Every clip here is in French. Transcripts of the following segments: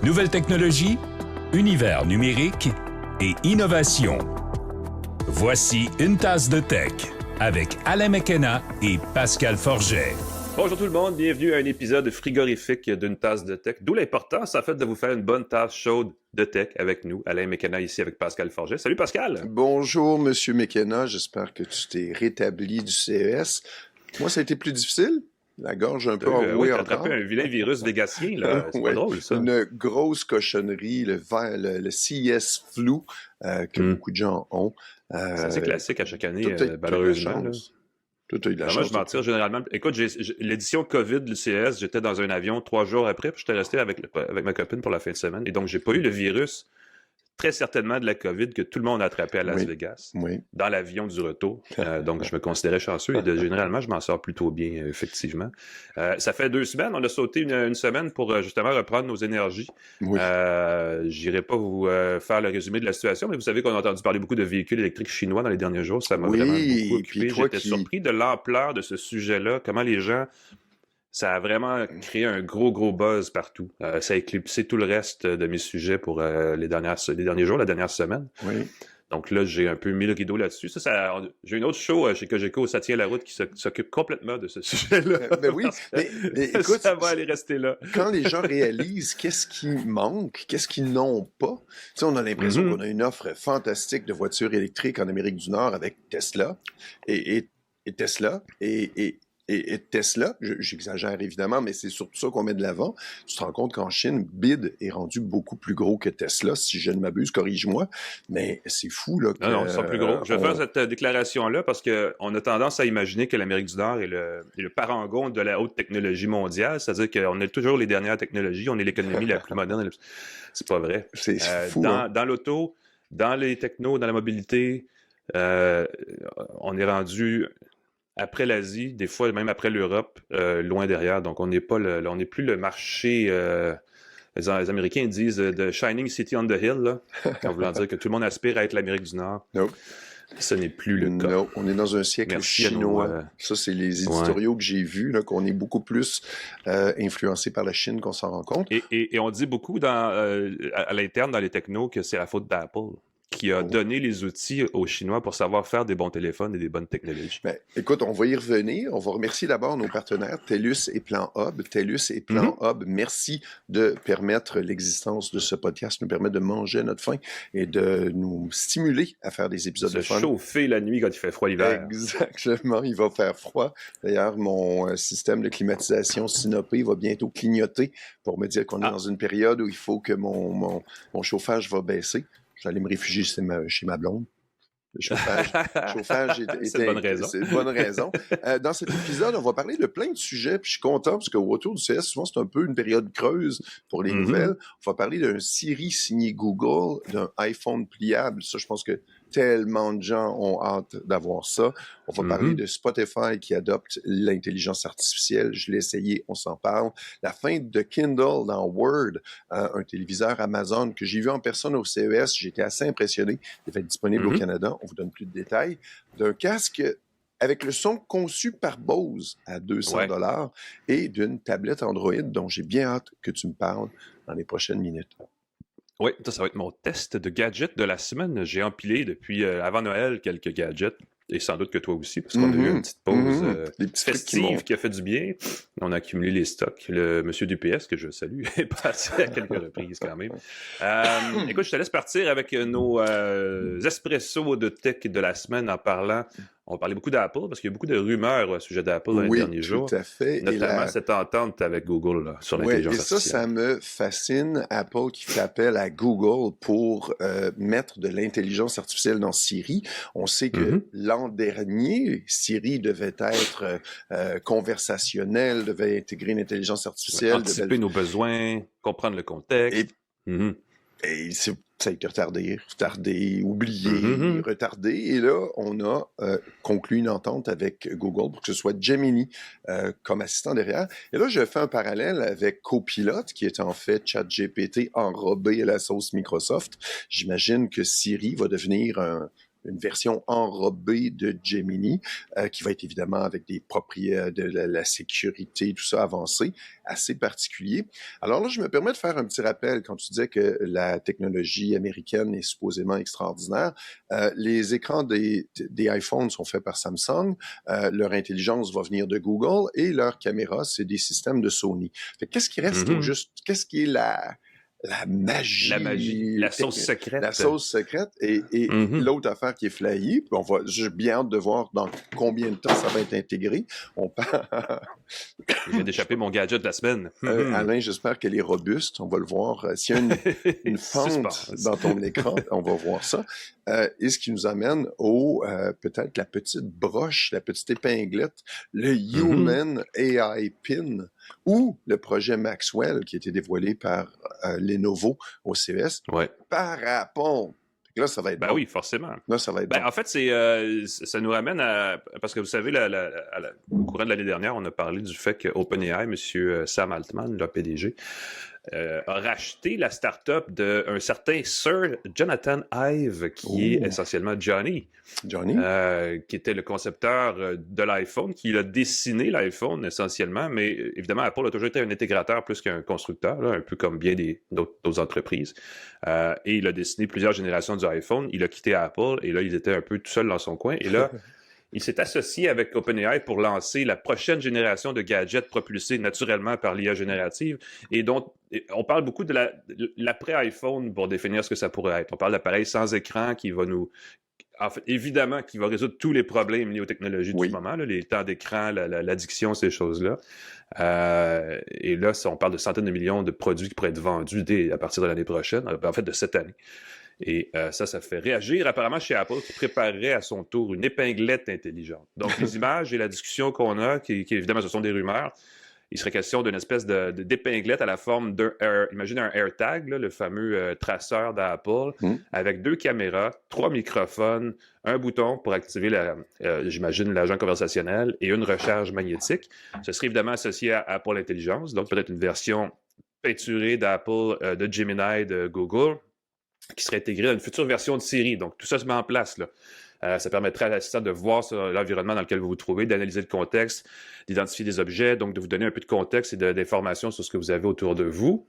Nouvelles technologies, univers numérique et innovation. Voici Une tasse de tech avec Alain McKenna et Pascal Forget. Bonjour tout le monde, bienvenue à un épisode frigorifique d'Une tasse de tech. D'où l'importance, en fait, de vous faire une bonne tasse chaude de tech avec nous. Alain McKenna ici avec Pascal Forget. Salut Pascal! Bonjour Monsieur McKenna, j'espère que tu t'es rétabli du CES. Moi, ça a été plus difficile. La gorge un peu enrouée oui, t'as encore. attrapé un vilain virus végatien, là. C'est pas drôle, ça. Une grosse cochonnerie, le CES flu que beaucoup de gens ont. C'est assez classique à chaque année, Tout malheureusement. Tout a eu de la chance. Moi, je m'en tire généralement. Écoute, l'édition COVID du CES, j'étais dans un avion 3 jours après, puis j'étais resté avec ma copine pour la fin de semaine. Et donc, j'ai pas eu le virus, très certainement de la COVID, que tout le monde a attrapé à Las Vegas, dans l'avion du retour. Donc, je me considérais chanceux et généralement, je m'en sors plutôt bien, effectivement. Ça fait 2 semaines, on a sauté une semaine pour justement reprendre nos énergies. Oui. J'irai pas vous faire le résumé de la situation, mais vous savez qu'on a entendu parler beaucoup de véhicules électriques chinois dans les derniers jours. Ça m'a vraiment beaucoup occupé. J'étais surpris de l'ampleur de ce sujet-là, comment les gens... Ça a vraiment créé un gros buzz partout. Ça a éclipsé tout le reste de mes sujets pour les derniers jours, la dernière semaine. Oui. Donc là, j'ai un peu mis le rideau là-dessus. J'ai une autre show chez Cogeco, Ça tient la route, qui s'occupe complètement de ce sujet-là. Ben oui, mais écoute, ça va aller rester là. Quand les gens réalisent qu'est-ce qui manque, qu'est-ce qu'ils n'ont pas, tu sais, on a l'impression qu'on a une offre fantastique de voitures électriques en Amérique du Nord avec Tesla et Tesla et Tesla, j'exagère évidemment, mais c'est surtout ça qu'on met de l'avant. Tu te rends compte qu'en Chine, BID est rendu beaucoup plus gros que Tesla, si je ne m'abuse, corrige-moi, mais c'est fou, là. Non, ils sont plus gros. Je vais faire cette déclaration-là parce qu'on a tendance à imaginer que l'Amérique du Nord est le parangon de la haute technologie mondiale, c'est-à-dire qu'on a toujours les dernières technologies, on est l'économie la plus moderne. C'est pas vrai. C'est fou, dans l'auto, dans les technos, dans la mobilité, on est rendu... Après l'Asie, des fois même après l'Europe, loin derrière. Donc, on n'est plus le marché... les Américains disent « the shining city on the hill », là, en voulant dire que tout le monde aspire à être l'Amérique du Nord. Nope. Ce n'est plus le cas. Non, on est dans un siècle chinois. Ça, c'est les éditoriaux que j'ai vus, là, qu'on est beaucoup plus influencé par la Chine qu'on s'en rend compte. Et on dit beaucoup à l'interne, dans les technos, que c'est la faute d'Apple, qui a donné les outils aux Chinois pour savoir faire des bons téléphones et des bonnes technologies. Ben, écoute, on va y revenir. On va remercier d'abord nos partenaires, TELUS et Plan Hub. TELUS et Plan Hub, merci de permettre l'existence de ce podcast, nous permet de manger à notre faim et de nous stimuler à faire des épisodes de fun. Se chauffer la nuit quand il fait froid l'hiver. Exactement, il va faire froid. D'ailleurs, mon système de climatisation synopé va bientôt clignoter pour me dire qu'on est dans une période où il faut que mon chauffage va baisser. Je vais aller me réfugier chez ma blonde. Le chauffage c'est une bonne raison. C'est une bonne raison. Dans cet épisode, on va parler de plein de sujets, puis je suis content parce qu'autour du CS, souvent, c'est un peu une période creuse pour les nouvelles. On va parler d'un Siri signé Google, d'un iPhone pliable. Ça, je pense que tellement de gens ont hâte d'avoir ça. On va parler de Spotify qui adopte l'intelligence artificielle. Je l'ai essayé, on s'en parle. La fin de Kindle dans Word, un téléviseur Amazon que j'ai vu en personne au CES. J'ai été assez impressionné. Il va être disponible au Canada. On vous donne plus de détails. D'un casque avec le son conçu par Bose à 200 $ et d'une tablette Android dont j'ai bien hâte que tu me parles dans les prochaines minutes. Oui, ça va être mon test de gadgets de la semaine. J'ai empilé depuis avant Noël quelques gadgets, et sans doute que toi aussi, parce qu'on a eu une petite pause festive qui a fait du bien. On a accumulé les stocks. Le monsieur du PS, que je salue, est passé à quelques reprises quand même. Écoute, je te laisse partir avec nos espressos de tech de la semaine en parlant... On va parler beaucoup d'Apple, parce qu'il y a beaucoup de rumeurs au sujet d'Apple dans les derniers jours. Oui, tout à fait. Notamment cette entente avec Google là, sur l'intelligence artificielle. Et ça me fascine. Apple qui fait appel à Google pour mettre de l'intelligence artificielle dans Siri. On sait que l'an dernier, Siri devait être conversationnel, devait intégrer l'intelligence artificielle. Anticiper nos besoins, comprendre le contexte. Et ça a été retardé, oublié, retardé. Et là, on a conclu une entente avec Google pour que ce soit Gemini comme assistant derrière. Et là, je fais un parallèle avec Copilot, qui est en fait ChatGPT enrobé à la sauce Microsoft. J'imagine que Siri va devenir une version enrobée de Gemini, qui va être évidemment avec des propriétés de la sécurité, tout ça avancé, assez particulier. Alors là, je me permets de faire un petit rappel quand tu disais que la technologie américaine est supposément extraordinaire. Les écrans des iPhones sont faits par Samsung, leur intelligence va venir de Google et leurs caméras, c'est des systèmes de Sony. Qu'est-ce qui reste au juste? Qu'est-ce qui est la magie. La magie. La sauce secrète. La sauce secrète. Et l'autre affaire qui est flyée, puis j'ai bien hâte de voir dans combien de temps ça va être intégré. Je viens d'échapper mon gadget de la semaine. Alain, j'espère qu'elle est robuste. On va le voir. S'il y a une fente dans ton écran, on va voir ça. Et ce qui nous amène au peut-être la petite broche, la petite épinglette, le Human AI Pin, ou le projet Maxwell qui a été dévoilé par Lenovo au CES, par Apple. Là, ça va être oui, forcément. Là, ça va être En fait, ça nous ramène à... Parce que vous savez, au courant de l'année dernière, on a parlé du fait que OpenAI, M. Sam Altman, le PDG, a racheté la start-up d'un certain Sir Jonathan Ive, qui est essentiellement Johnny, qui était le concepteur de l'iPhone, qui a dessiné l'iPhone essentiellement, mais évidemment, Apple a toujours été un intégrateur plus qu'un constructeur, là, un peu comme bien d'autres entreprises. Et il a dessiné plusieurs générations du iPhone. Il a quitté Apple et là, il était un peu tout seul dans son coin. Et là, il s'est associé avec OpenAI pour lancer la prochaine génération de gadgets propulsés naturellement par l'IA générative et dont on parle beaucoup de l'après-iPhone pour définir ce que ça pourrait être. On parle d'appareils sans écran qui va nous... En fait, évidemment, qui va résoudre tous les problèmes liés aux technologies du moment, là, les temps d'écran, l'addiction, ces choses-là. Et là, on parle de centaines de millions de produits qui pourraient être vendus à partir de l'année prochaine, en fait de cette année. Et ça fait réagir apparemment chez Apple qui préparerait à son tour une épinglette intelligente. Donc les images et la discussion qu'on a, qui évidemment ce sont des rumeurs, il serait question d'une espèce d'épinglette à la forme imagine un AirTag, là, le fameux traceur d'Apple, avec 2 caméras, 3 microphones, un bouton pour activer, j'imagine, l'agent conversationnel et une recharge magnétique. Ce serait évidemment associé à Apple Intelligence, donc peut-être une version peinturée d'Apple, de Gemini, de Google, qui serait intégrée à une future version de Siri. Donc tout ça se met en place, là. Ça permettrait à l'assistant de voir l'environnement dans lequel vous vous trouvez, d'analyser le contexte, d'identifier des objets, donc de vous donner un peu de contexte et d'informations sur ce que vous avez autour de vous.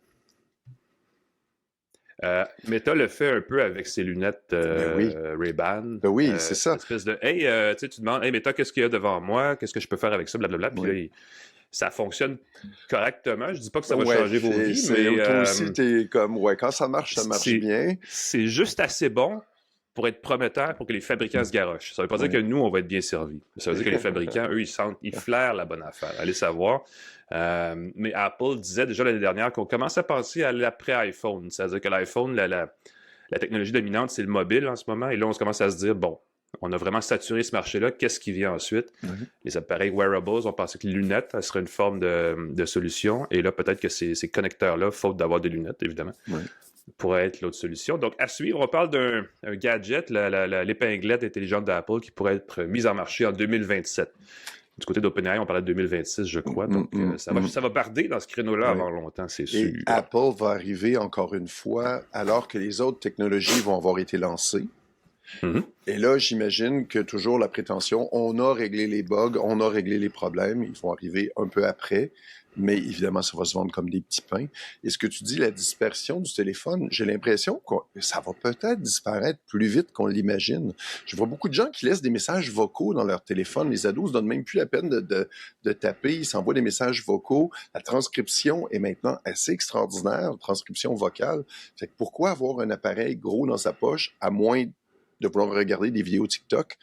Meta le fait un peu avec ses lunettes Ray-Ban. C'est ça. Une espèce de « Hey, tu demandes, hey Meta, qu'est-ce qu'il y a devant moi? Qu'est-ce que je peux faire avec ça? » Blablabla. Puis là, ça fonctionne correctement. Je dis pas que ça va changer vos vies, mais... Toi aussi, t'es comme, quand ça marche bien. C'est juste assez bon pour être prometteur, pour que les fabricants se garochent. Ça ne veut pas dire que nous, on va être bien servis. Ça veut dire que les fabricants, eux, ils flairent la bonne affaire. Allez savoir. Mais Apple disait déjà l'année dernière qu'on commence à penser à l'après-iPhone. C'est-à-dire que l'iPhone, la technologie dominante, c'est le mobile en ce moment. Et là, on commence à se dire, bon, on a vraiment saturé ce marché-là. Qu'est-ce qui vient ensuite? Les appareils wearables, on pensait que les lunettes, ça serait une forme de solution. Et là, peut-être que ces connecteurs-là, faute d'avoir des lunettes, évidemment, pourrait être l'autre solution. Donc, à suivre, on parle d'un gadget, l'épinglette intelligente d'Apple, qui pourrait être mise en marché en 2027. Du côté d'OpenAI, on parlait de 2026, je crois. Donc, ça va barder dans ce créneau-là avant longtemps, c'est sûr. Et Apple va arriver, encore une fois, alors que les autres technologies vont avoir été lancées. Et là, j'imagine que toujours la prétention, on a réglé les bugs, on a réglé les problèmes, ils vont arriver un peu après. Mais évidemment, ça va se vendre comme des petits pains. Et ce que tu dis, la dispersion du téléphone, j'ai l'impression que ça va peut-être disparaître plus vite qu'on l'imagine. Je vois beaucoup de gens qui laissent des messages vocaux dans leur téléphone. Les ados se donnent même plus la peine de taper. Ils s'envoient des messages vocaux. La transcription est maintenant assez extraordinaire, la transcription vocale. Fait que pourquoi avoir un appareil gros dans sa poche, à moins de vouloir regarder des vidéos TikTok,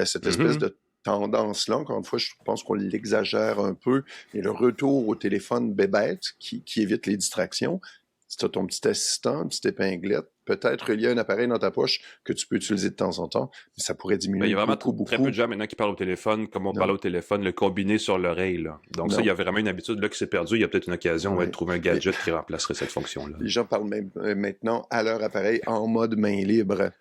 cette espèce de tendance-là, encore une fois, je pense qu'on l'exagère un peu, et le retour au téléphone bébête qui évite les distractions. Si tu as ton petit assistant, une petite épinglette, peut-être relié à un appareil dans ta poche que tu peux utiliser de temps en temps, mais ça pourrait diminuer il y a vraiment beaucoup. Très peu de gens maintenant qui parlent au téléphone, comme on parle au téléphone, le combiner sur l'oreille. Là. Donc ça, il y a vraiment une habitude là qui s'est perdue. Il y a peut-être une occasion, on va trouver un gadget qui remplacerait cette fonction-là. Les gens parlent même maintenant à leur appareil en mode main libre.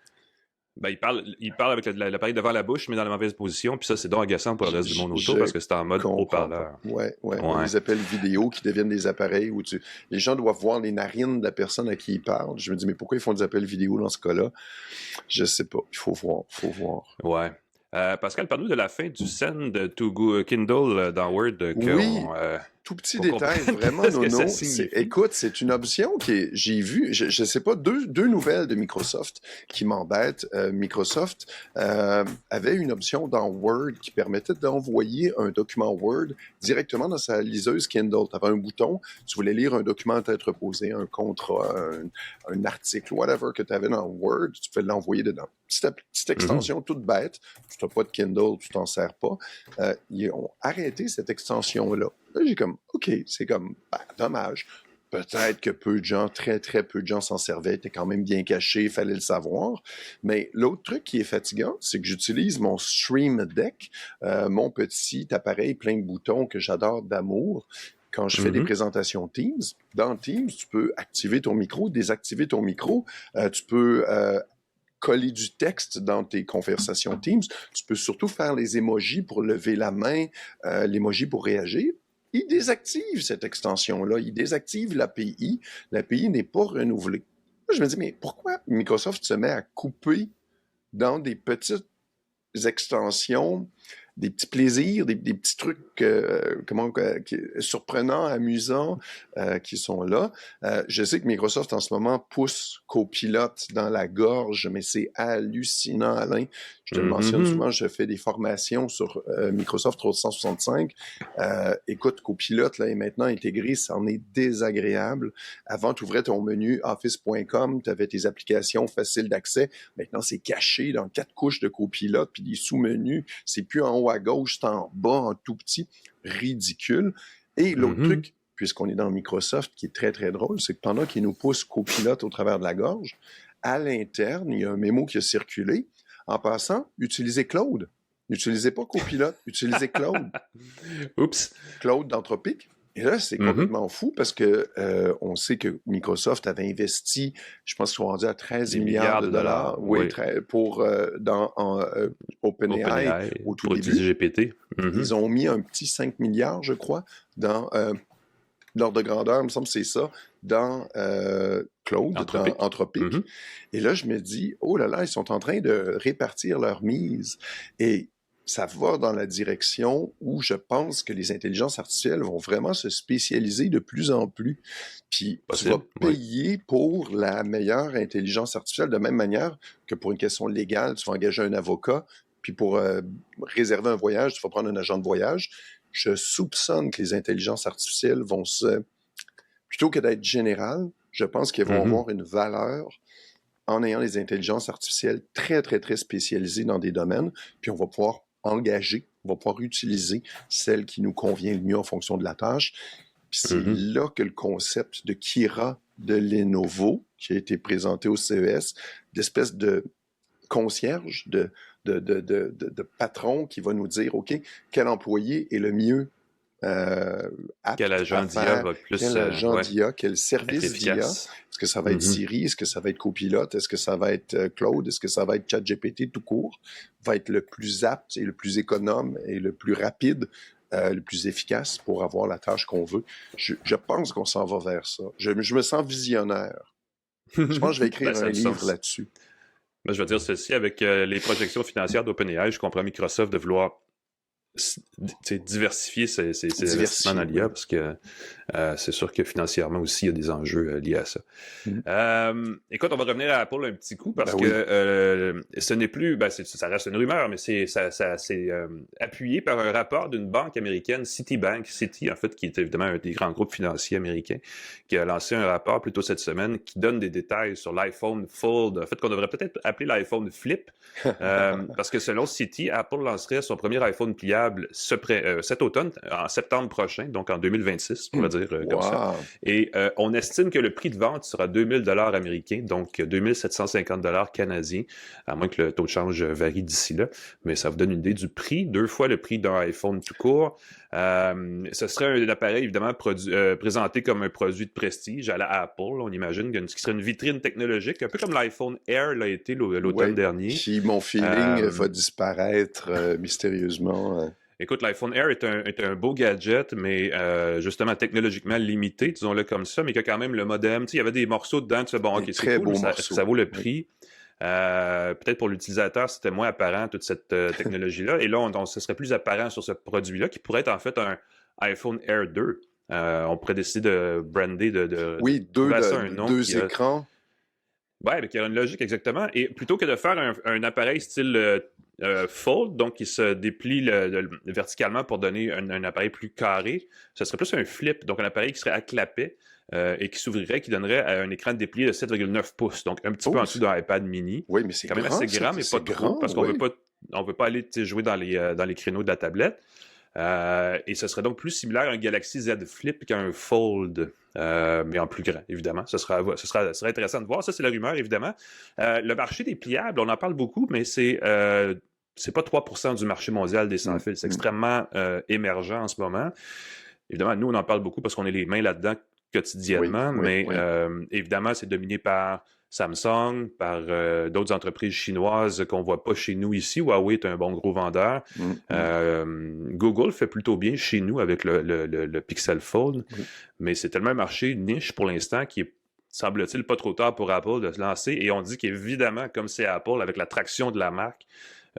Ben, il parle avec l'appareil devant la bouche, mais dans la mauvaise position, puis ça, c'est donc agaçant pour le reste du monde autour parce que c'est en mode haut-parleur. Ouais. Les appels vidéo qui deviennent des appareils où les gens doivent voir les narines de la personne à qui ils parlent. Je me dis, mais pourquoi ils font des appels vidéo dans ce cas-là? Je sais pas. Il faut voir. Ouais. Pascal, parle-nous de la fin du send to Kindle dans Word. Tout petit détail, vraiment, Nono. Écoute, c'est une option j'ai vu, je sais pas, deux nouvelles de Microsoft qui m'embêtent. Microsoft avait une option dans Word qui permettait d'envoyer un document Word directement dans sa liseuse Kindle. Tu avais un bouton, tu voulais lire un document à tête reposée, un contrat, un article, whatever que tu avais dans Word, tu pouvais l'envoyer dedans. Petite extension toute bête. Tu n'as pas de Kindle, tu t'en sers pas. Ils ont arrêté cette extension-là. Là, j'ai comme, OK, c'est comme, dommage. Peut-être que peu de gens, très, très peu de gens s'en servaient, était quand même bien caché, il fallait le savoir. Mais l'autre truc qui est fatigant, c'est que j'utilise mon Stream Deck, mon petit appareil plein de boutons que j'adore d'amour. Quand je fais des présentations Teams, dans Teams, tu peux activer ton micro, désactiver ton micro, tu peux coller du texte dans tes conversations Teams, tu peux surtout faire les emojis pour lever la main, l'emoji pour réagir. Il désactive cette extension-là, il désactive l'API. L'API n'est pas renouvelée. Là, je me dis, mais pourquoi Microsoft se met à couper dans des petites extensions, des petits plaisirs, des petits trucs surprenants, amusants qui sont là. Je sais que Microsoft en ce moment pousse Copilot dans la gorge, mais c'est hallucinant, Alain. Je te le mentionne souvent, je fais des formations sur Microsoft 365. Écoute, Copilot là, est maintenant intégré, ça en est désagréable. Avant, tu ouvrais ton menu office.com, tu avais tes applications faciles d'accès. Maintenant, c'est caché dans 4 couches de Copilot, puis des sous-menus. C'est plus en haut à gauche, c'est en bas, en tout petit. Ridicule. Et l'autre truc, puisqu'on est dans Microsoft, qui est très, très drôle, c'est que pendant qu'ils nous poussent Copilot au travers de la gorge, à l'interne, il y a un mémo qui a circulé. En passant, utilisez Claude. N'utilisez pas Copilot, utilisez Claude. Oups. Claude d'Anthropic. Et là, c'est complètement fou parce que on sait que Microsoft avait investi, je pense qu'ils sont rendus à 13 milliards de dollars pour dans OpenAI au tout début. GPT. Ils ont mis un petit 5 milliards, je crois, dans l'ordre de grandeur, il me semble que c'est ça, dans Claude, dans Anthropic. Et là, je me dis, oh là là, ils sont en train de répartir leur mise. Et ça va dans la direction où je pense que les intelligences artificielles vont vraiment se spécialiser de plus en plus. Puis tu vas payer pour la meilleure intelligence artificielle de même manière que pour une question légale, tu vas engager un avocat, puis pour réserver un voyage, tu vas prendre un agent de voyage. Je soupçonne que les intelligences artificielles vont plutôt que d'être générales, je pense qu'elles vont avoir une valeur en ayant des intelligences artificielles très, très, très spécialisées dans des domaines, puis on va pouvoir engager, on va pouvoir utiliser celle qui nous convient le mieux en fonction de la tâche. Puis c'est là que le concept de Kira de Lenovo, qui a été présenté au CES, d'espèce de concierge, de patron qui va nous dire, OK, quel employé est le mieux apte quel agent d'IA va plus... Quel agent d'IA, quel service d'IA. Est-ce que ça va être Siri? Est-ce que ça va être Copilot? Est-ce que ça va être Claude? Est-ce que ça va être ChatGPT tout court? Va être le plus apte et le plus économe et le plus rapide, le plus efficace pour avoir la tâche qu'on veut. Je pense qu'on s'en va vers ça. Je me sens visionnaire. Je pense que je vais écrire un livre là-dessus. Ben, je vais dire ceci, avec les projections financières d'OpenAI, je comprends Microsoft de vouloir diversifier ses investissements dans l'IA parce que c'est sûr que financièrement aussi, il y a des enjeux liés à ça. Écoute, on va revenir à Apple un petit coup parce que ce n'est plus, ça reste une rumeur, mais c'est appuyé par un rapport d'une banque américaine, Citibank, en fait, qui est évidemment un des grands groupes financiers américains, qui a lancé un rapport plus tôt cette semaine qui donne des détails sur l'iPhone Fold, en fait, qu'on devrait peut-être appeler l'iPhone Flip, parce que selon Citi, Apple lancerait son premier iPhone pliable cet automne, en septembre prochain, donc en 2026, pour le dire comme ça. Et on estime que le prix de vente sera 2000 $ américains, donc 2750 $ canadiens, à moins que le taux de change varie d'ici là. Mais ça vous donne une idée du prix, 2 fois le prix d'un iPhone tout court. Ce serait un appareil, évidemment, présenté comme un produit de prestige à la Apple. On imagine qui serait une vitrine technologique, un peu comme l'iPhone Air l'a été l'automne dernier. Qui, mon feeling, va disparaître mystérieusement. Écoute, l'iPhone Air est un beau gadget, mais justement technologiquement limité, disons-le comme ça, mais qui a quand même le modem. Tu sais, il y avait des morceaux dedans, tu fais bon, ok, c'est cool, ça vaut le prix. Peut-être pour l'utilisateur, c'était moins apparent, toute cette technologie-là. Et là, ce serait plus apparent sur ce produit-là, qui pourrait être en fait un iPhone Air 2. On pourrait décider de brander, deux écrans. Oui, mais qui a une logique exactement. Et plutôt que de faire un appareil style fold, donc qui se déplie verticalement pour donner un appareil plus carré, ce serait plus un flip, donc un appareil qui serait à clapet et qui s'ouvrirait, qui donnerait un écran de déplié de 7,9 pouces, donc un petit peu en dessous d'un iPad mini. Oui, mais c'est quand même assez grand, mais pas trop, parce qu'on ne veut pas aller jouer dans les créneaux de la tablette. Et ce serait donc plus similaire à un Galaxy Z Flip qu'un Fold, mais en plus grand, évidemment. Ce serait intéressant de voir. Ça, c'est la rumeur, évidemment. Le marché des pliables, on en parle beaucoup, mais c'est pas 3% du marché mondial des sans-fils. C'est extrêmement émergent en ce moment. Évidemment, nous, on en parle beaucoup parce qu'on est les mains là-dedans quotidiennement, mais évidemment, c'est dominé par Samsung, par d'autres entreprises chinoises qu'on ne voit pas chez nous ici. Huawei est un bon gros vendeur. Google fait plutôt bien chez nous avec le Pixel Fold, mais c'est tellement un marché niche pour l'instant qui est, semble-t-il, pas trop tard pour Apple de se lancer. Et on dit qu'évidemment, comme c'est Apple, avec la traction de la marque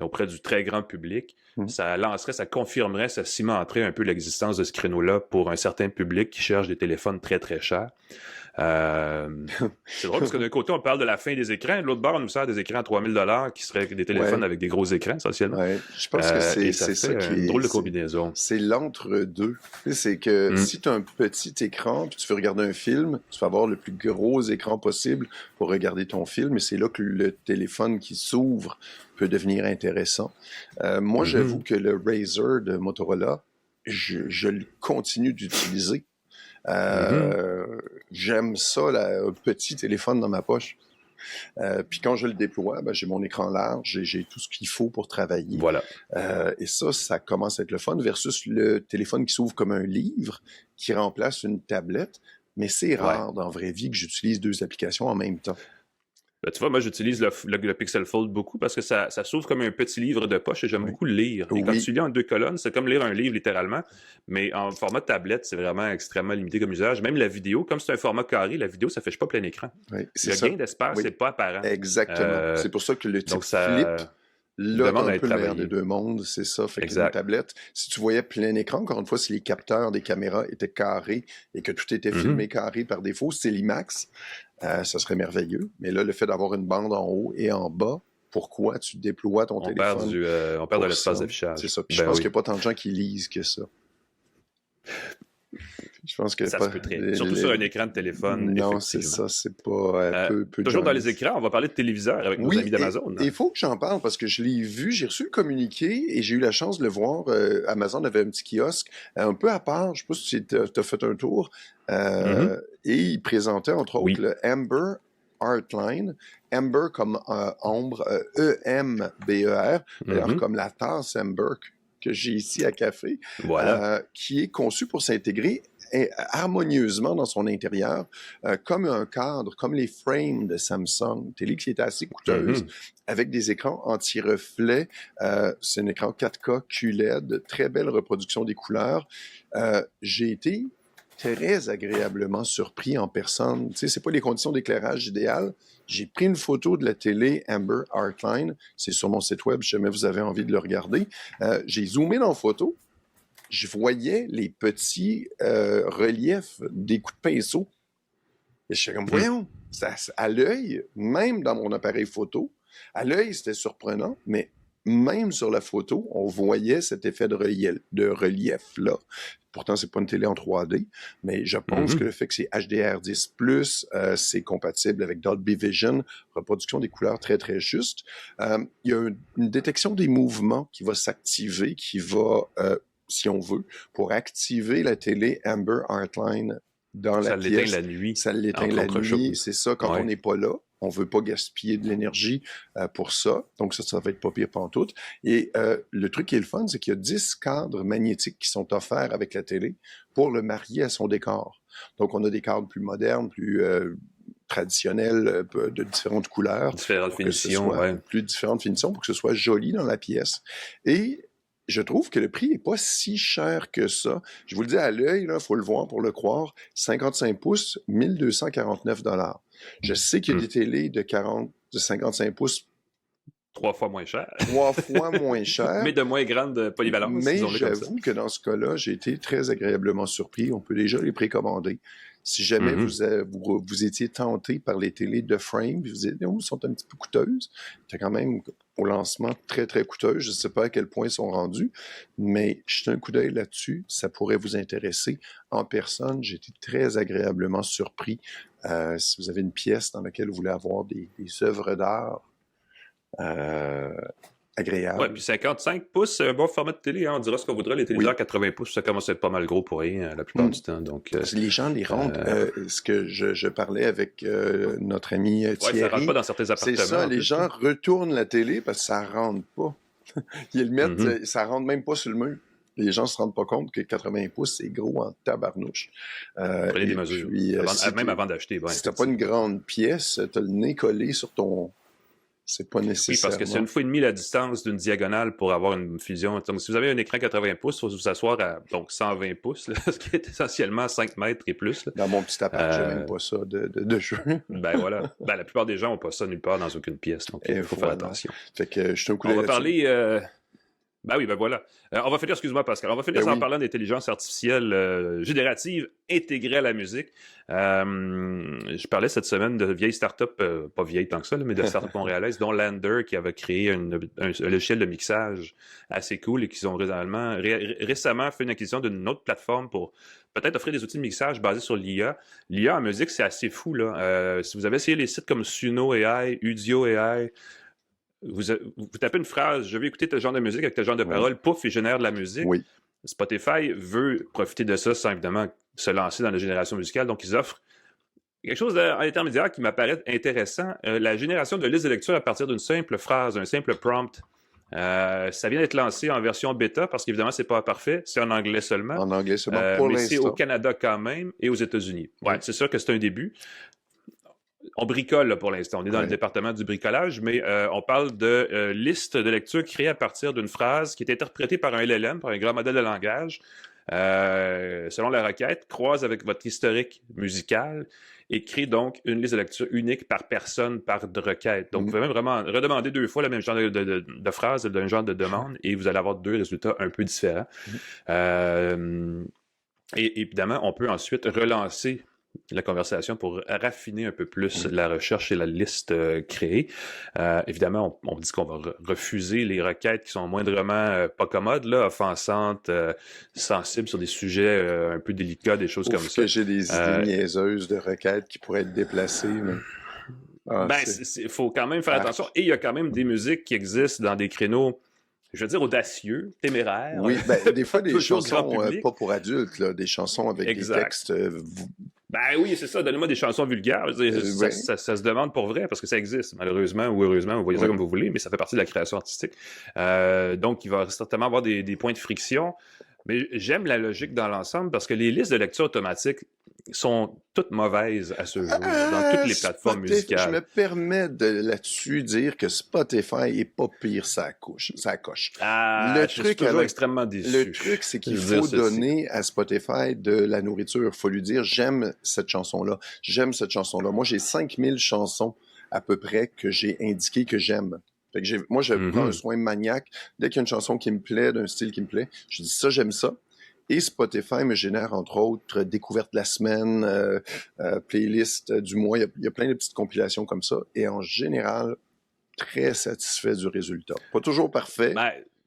auprès du très grand public, ça confirmerait, ça cimenterait un peu l'existence de ce créneau-là pour un certain public qui cherche des téléphones très, très chers. C'est drôle parce que d'un côté, on parle de la fin des écrans, de l'autre bord, on nous sert des écrans à 3 000 $ qui seraient des téléphones avec des gros écrans, essentiellement. Ouais. Je pense que c'est ça qui est une drôle de combinaison. C'est l'entre-deux. C'est que si tu as un petit écran puis tu veux regarder un film, tu vas avoir le plus gros écran possible pour regarder ton film, et c'est là que le téléphone qui s'ouvre peut devenir intéressant. Moi, j'avoue que le Razer de Motorola, je le continue d'utiliser. J'aime ça, un petit téléphone dans ma poche. Puis quand je le déploie, j'ai mon écran large, j'ai tout ce qu'il faut pour travailler. Voilà. Et ça commence à être le fun versus le téléphone qui s'ouvre comme un livre, qui remplace une tablette. Mais c'est rare dans la vraie vie que j'utilise deux applications en même temps. Ben, tu vois, moi, j'utilise le Pixel Fold beaucoup parce que ça s'ouvre comme un petit livre de poche et j'aime beaucoup le lire. Et quand tu lis en 2 colonnes, c'est comme lire un livre littéralement, mais en format tablette, c'est vraiment extrêmement limité comme usage. Même la vidéo, comme c'est un format carré, la vidéo, ça ne fiche pas plein écran. Le gain d'espace, c'est pas apparent. Exactement. C'est pour ça que le type flip, là, t'as un peu le meilleur des deux mondes, c'est ça. Fait que la tablette, si tu voyais plein écran, encore une fois, si les capteurs des caméras étaient carrés et que tout était filmé carré par défaut, c'est l'IMAX, ça serait merveilleux. Mais là, le fait d'avoir une bande en haut et en bas, pourquoi tu déploies ton téléphone? On perd de l'espace d'affichage. C'est ça. Puis je pense qu'il n'y a pas tant de gens qui lisent que ça. Je pense que ça se peut surtout sur un écran de téléphone. Non, c'est ça, c'est pas peu toujours dans les écrans, on va parler de téléviseur avec nos amis d'Amazon. Il faut que j'en parle parce que je l'ai vu, j'ai reçu le communiqué et j'ai eu la chance de le voir. Amazon avait un petit kiosque un peu à part, je sais pas si tu as fait un tour, et il présentait entre autres le Amber Artline, Amber comme ombre, E-M-B-E-R, d'ailleurs comme la tasse Amber que j'ai ici à café, qui est conçu pour s'intégrer harmonieusement dans son intérieur, comme un cadre, comme les frames de Samsung, télé qui était assez coûteuse, avec des écrans anti-reflets. C'est un écran 4K QLED, très belle reproduction des couleurs. J'ai été très agréablement surpris en personne. Tu sais, c'est pas les conditions d'éclairage idéales. J'ai pris une photo de la télé Amber Artline. C'est sur mon site web, si jamais vous avez envie de le regarder. J'ai zoomé dans la photo. Je voyais les petits reliefs des coups de pinceau. Et je suis comme, voyons, à l'œil, même dans mon appareil photo, à l'œil, c'était surprenant, mais même sur la photo, on voyait cet effet de relief-là. Pourtant, c'est pas une télé en 3D, mais je pense que le fait que c'est HDR10+, c'est compatible avec Dolby Vision, reproduction des couleurs très, très juste. Il y a une détection des mouvements qui va s'activer, qui va, si on veut, pour activer la télé Amber Artline, 4K. Ça, c'est dans la pièce. Ça l'éteint la nuit. Ça l'éteint la nuit, c'est ça, quand on n'est pas là. On veut pas gaspiller de l'énergie pour ça. Donc, ça va être pas pire pantoute. Et le truc qui est le fun, c'est qu'il y a 10 cadres magnétiques qui sont offerts avec la télé pour le marier à son décor. Donc, on a des cadres plus modernes, plus traditionnels, de différentes couleurs. Différentes finitions, plus différentes finitions pour que ce soit joli dans la pièce. Et je trouve que le prix est pas si cher que ça. Je vous le dis à l'œil, il faut le voir pour le croire. 55 pouces, 1249 $. Je sais qu'il y a des télés de 55 pouces. 3 fois moins cher. 3 fois moins cher. Mais de moins grande polyvalence. Mais j'avoue que dans ce cas-là, j'ai été très agréablement surpris. On peut déjà les précommander. Si jamais vous étiez tenté par les télés de frame, puis vous dites, elles sont un petit peu coûteuses. C'est quand même, au lancement, très, très coûteuses. Je ne sais pas à quel point ils sont rendus, mais jetez un coup d'œil là-dessus. Ça pourrait vous intéresser. En personne, j'ai été très agréablement surpris. Si vous avez une pièce dans laquelle vous voulez avoir des œuvres d'art agréables. Ouais, puis 55 pouces, c'est un bon format de télé. Hein. On dira ce qu'on voudra. Les téléviseurs 80 pouces, ça commence à être pas mal gros pour rien la plupart du temps. Donc, les gens les rendent. Ce que je parlais avec notre ami Thierry. Ça rentre pas dans certains appartements. C'est ça, les gens retournent la télé parce que ça rentre pas. Ils le mettent, ça rentre même pas sur le mur. Les gens se rendent pas compte que 80 pouces, c'est gros en tabarnouche. Prenez des mesures. Puis, même avant d'acheter. Si t'as pas une grande pièce, t'as le nez collé sur ton... C'est pas nécessaire. Oui, parce que c'est 1,5 fois la distance d'une diagonale pour avoir une fusion. Donc, si vous avez un écran 80 pouces, il faut vous asseoir à 120 pouces, là, ce qui est essentiellement 5 mètres et plus. Là. Dans mon petit appart, j'ai même pas ça de jeu. Ben voilà. Ben, la plupart des gens n'ont pas ça nulle part dans aucune pièce. Donc, il faut faire attention. Fait que je te On va parler... Ben oui, ben voilà. On va finir, excuse-moi Pascal, on va finir en parlant d'intelligence artificielle générative intégrée à la musique. Je parlais cette semaine de vieilles startups, pas vieilles tant que ça, mais de startups montréalaises, dont Lander, qui avait créé un logiciel de mixage assez cool et qui ont récemment fait une acquisition d'une autre plateforme pour peut-être offrir des outils de mixage basés sur l'IA. L'IA en musique, c'est assez fou, là. Si vous avez essayé les sites comme Suno AI, Udio AI, vous tapez une phrase, je vais écouter tel genre de musique avec tel genre de paroles, pouf, il génère de la musique. Oui. Spotify veut profiter de ça sans évidemment se lancer dans la génération musicale, donc ils offrent quelque chose d'intermédiaire qui m'apparaît intéressant, la génération de listes de lecture à partir d'une simple phrase, un simple prompt. Ça vient d'être lancé en version bêta parce qu'évidemment, c'est pas parfait, c'est en anglais seulement. En anglais seulement, pour mais l'instant. c'est au Canada quand même et aux États-Unis. Ouais, c'est sûr que c'est un début. On bricole là, pour l'instant. On est dans le département du bricolage, mais on parle de liste de lecture créée à partir d'une phrase qui est interprétée par un LLM, par un grand modèle de langage, selon la requête, croise avec votre historique musical et crée donc une liste de lecture unique par personne, par requête. Donc, vous pouvez même vraiment redemander 2 fois le même genre de phrase, d'un genre de demande, et vous allez avoir 2 résultats un peu différents. Et évidemment, on peut ensuite relancer la conversation pour raffiner un peu plus la recherche et la liste créée. Évidemment, on dit qu'on va refuser les requêtes qui sont moindrement pas commodes, là, offensantes, sensibles sur des sujets un peu délicats, des choses comme ça. J'ai des idées niaiseuses de requêtes qui pourraient être déplacées, mais... il faut quand même faire attention. Et il y a quand même des musiques qui existent dans des créneaux, je veux dire, audacieux, téméraires. Oui, des fois, des chansons pas pour adultes, là, des chansons avec des textes... Ben oui, c'est ça. Donnez-moi des chansons vulgaires. Ça se demande pour vrai parce que ça existe, malheureusement ou heureusement. Vous voyez ça comme vous voulez, mais ça fait partie de la création artistique. Donc, il va certainement avoir des points de friction. Mais j'aime la logique dans l'ensemble parce que les listes de lecture automatique sont toutes mauvaises à ce jour dans toutes les plateformes musicales. Je me permets de là-dessus dire que Spotify est pas pire, ça coche. Je suis toujours extrêmement déçu. Le truc, c'est qu'il faut donner à Spotify de la nourriture. Il faut lui dire, j'aime cette chanson-là. Moi, j'ai 5000 chansons à peu près que j'ai indiqué que j'aime. Fait que moi, je prends un soin maniaque. Dès qu'il y a une chanson qui me plaît, d'un style qui me plaît, je dis ça, j'aime ça. Et Spotify me génère, entre autres, découverte de la semaine, playlist du mois. Il y a plein de petites compilations comme ça. Et en général, très satisfait du résultat. Pas toujours parfait.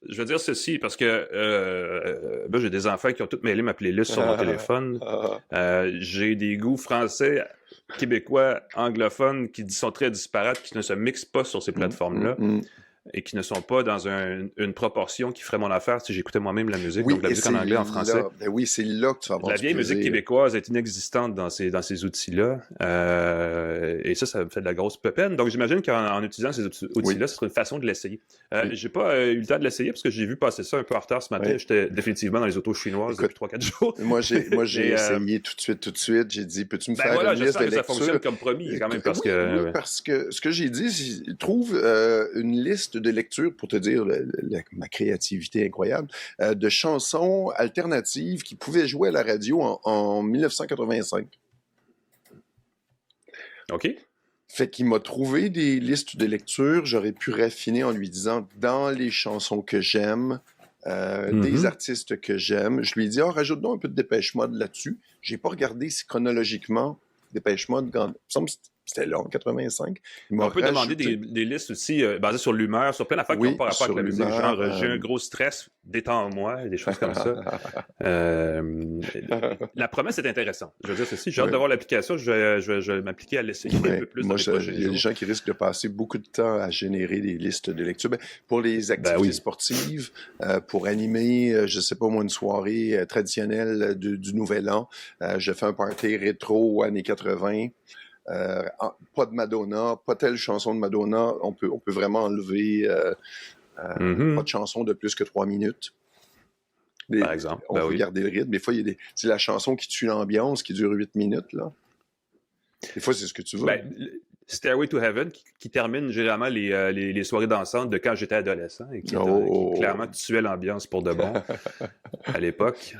Je veux dire ceci, parce que j'ai des enfants qui ont toutes mêlé ma playlist sur mon téléphone. J'ai des goûts français, québécois, anglophones qui sont très disparates, qui ne se mixent pas sur ces plateformes-là. et qui ne sont pas dans une proportion qui ferait mon affaire si j'écoutais moi-même la musique, oui, donc la musique en anglais, en français. Ben oui, c'est là que tu vas avoir la vieille musique québécoise est inexistante dans ces outils-là, et ça me fait de la grosse peine. Donc j'imagine qu'en utilisant ces outils-là, ce serait une façon de l'essayer. J'ai pas eu le temps de l'essayer parce que j'ai vu passer ça un peu en retard ce matin. Oui. J'étais définitivement dans les autos chinoises depuis 3-4 jours. Moi, j'ai essayé tout de suite. J'ai dit, peux-tu me faire une liste de lecture? Ça fonctionne comme promis, quand même, parce que ce que j'ai dit, c'est trouve une liste de lecture, pour te dire ma créativité incroyable, de chansons alternatives qui pouvaient jouer à la radio en 1985. OK. Fait qu'il m'a trouvé des listes de lecture. J'aurais pu raffiner en lui disant, dans les chansons que j'aime, des artistes que j'aime. Je lui ai dit, rajoute donc un peu de Dépêche Mode là-dessus. J'ai pas regardé si chronologiquement Dépêche Mode, il me semble que c'était là en 85. On peut demander des listes aussi basées sur l'humeur, sur plein d'affaires qui n'ont pas rapport avec la musique. Genre, j'ai un gros stress, détends-moi, des choses comme ça. La promesse est intéressante. Je veux dire ceci, j'ai hâte de voir l'application. Je vais m'appliquer à l'essayer un peu plus. Moi, il y a des gens qui risquent de passer beaucoup de temps à générer des listes de lecture. Pour les activités sportives, pour animer, je sais pas moi, une soirée traditionnelle du Nouvel An, je fais un party rétro années 80. Pas de Madonna, pas telle chanson de Madonna, on peut vraiment enlever pas de chanson de plus que 3 minutes. Par exemple. On peut garder le rythme. Des fois, c'est la chanson qui tue l'ambiance, qui dure 8 minutes, là. Des fois, c'est ce que tu veux. Stairway to Heaven, qui termine généralement les soirées dansantes de quand j'étais adolescent et qui clairement tuait l'ambiance pour de bon à l'époque.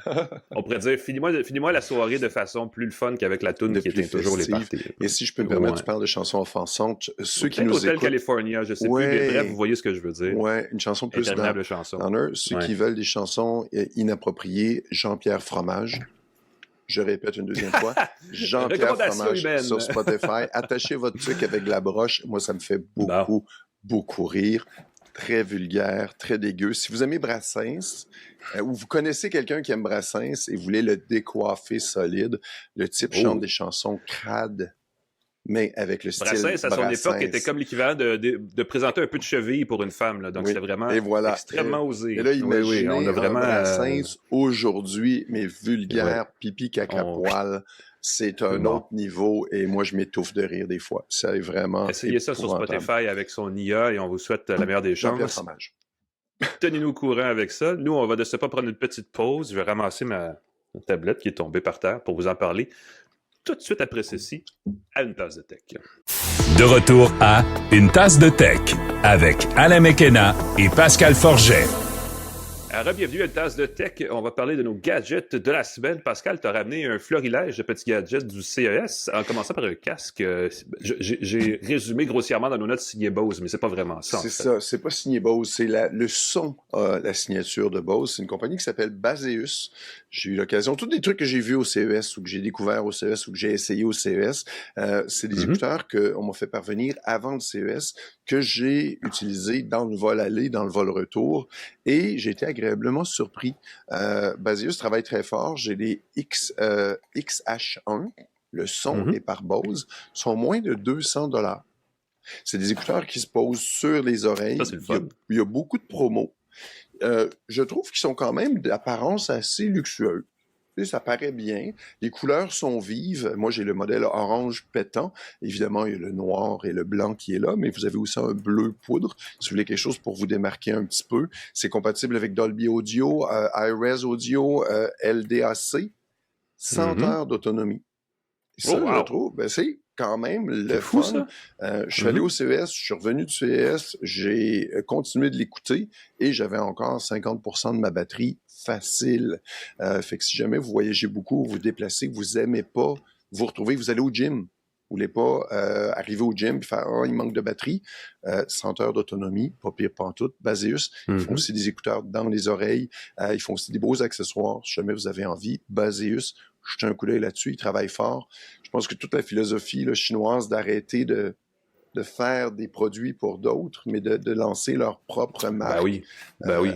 On pourrait dire, finis-moi la soirée de façon plus le fun qu'avec la toune qui était toujours les parties. Et si je peux me permettre, tu parles de chansons offensantes. Ceux qui nous Hotel écoutent... California, je sais plus, mais bref, vous voyez ce que je veux dire. Ouais, une chanson plus chanson. Ceux qui veulent des chansons inappropriées, Jean-Pierre Fromage. Je répète une deuxième fois, Jean-Pierre Fromage sur Spotify. Attachez votre truc avec la broche. Moi, ça me fait beaucoup rire. Très vulgaire, très dégueu. Si vous aimez Brassens, ou vous connaissez quelqu'un qui aime Brassens et voulez le décoiffer solide, le type chante des chansons crades, mais avec le style Brassens, à son époque, était comme l'équivalent de présenter un peu de cheville pour une femme. Là. Donc, c'était vraiment extrêmement osé. Et là, imaginez on a vraiment Brassens aujourd'hui, mais vulgaire, pipi, caca, poil. C'est un autre niveau et moi, je m'étouffe de rire des fois. C'est vraiment essayez ça sur Spotify avec son IA et on vous souhaite la meilleure des chances. Tenez-nous au courant avec ça. Nous, on va de ce pas prendre une petite pause. Je vais ramasser ma tablette qui est tombée par terre pour vous en parler. Tout de suite après ceci, à Une tasse de tech. De retour à Une tasse de tech avec Alain McKenna et Pascal Forget. Bienvenue à Une tasse de tech. On va parler de nos gadgets de la semaine. Pascal, tu as ramené un florilège de petits gadgets du CES, en commençant par un casque. J'ai résumé grossièrement dans nos notes signé Bose, mais c'est pas vraiment ça. C'est ça, c'est pas signé Bose, c'est le son, la signature de Bose. C'est une compagnie qui s'appelle Baseus. J'ai eu l'occasion, tous les trucs que j'ai vus au CES ou que j'ai découvert au CES ou que j'ai essayé au CES, c'est des écouteurs qu'on m'a fait parvenir avant le CES, que j'ai utilisés dans le vol aller, dans le vol retour, et j'ai été agréablement surpris. Baseus travaille très fort. J'ai les XH1, le son est par Bose, sont moins de 200$. C'est des écouteurs qui se posent sur les oreilles. Ça, c'est le fun. Il y a beaucoup de promos. Je trouve qu'ils sont quand même d'apparence assez luxueux. Tu sais, ça paraît bien. Les couleurs sont vives. Moi, j'ai le modèle orange pétant. Évidemment, il y a le noir et le blanc qui est là, mais vous avez aussi un bleu poudre. Si vous voulez quelque chose pour vous démarquer un petit peu, c'est compatible avec Dolby Audio, iRes Audio, LDAC. 100 heures d'autonomie. Ça, je trouve, c'est quand même le fun. Ça? Je suis allé au CES, je suis revenu du CES, j'ai continué de l'écouter et j'avais encore 50% de ma batterie facile. Fait que si jamais vous voyagez beaucoup, vous vous déplacez, vous aimez pas vous retrouver, vous allez au gym. Vous voulez pas arriver au gym et faire « il manque de batterie ». 100 heures d'autonomie, pas pire pantoute. Baseus, ils font aussi des écouteurs dans les oreilles. Ils font aussi des beaux accessoires. Si jamais vous avez envie, Baseus, jetez un coup d'œil là-dessus, ils travaillent fort. Je pense que toute la philosophie chinoise d'arrêter de faire des produits pour d'autres, mais de lancer leur propre marque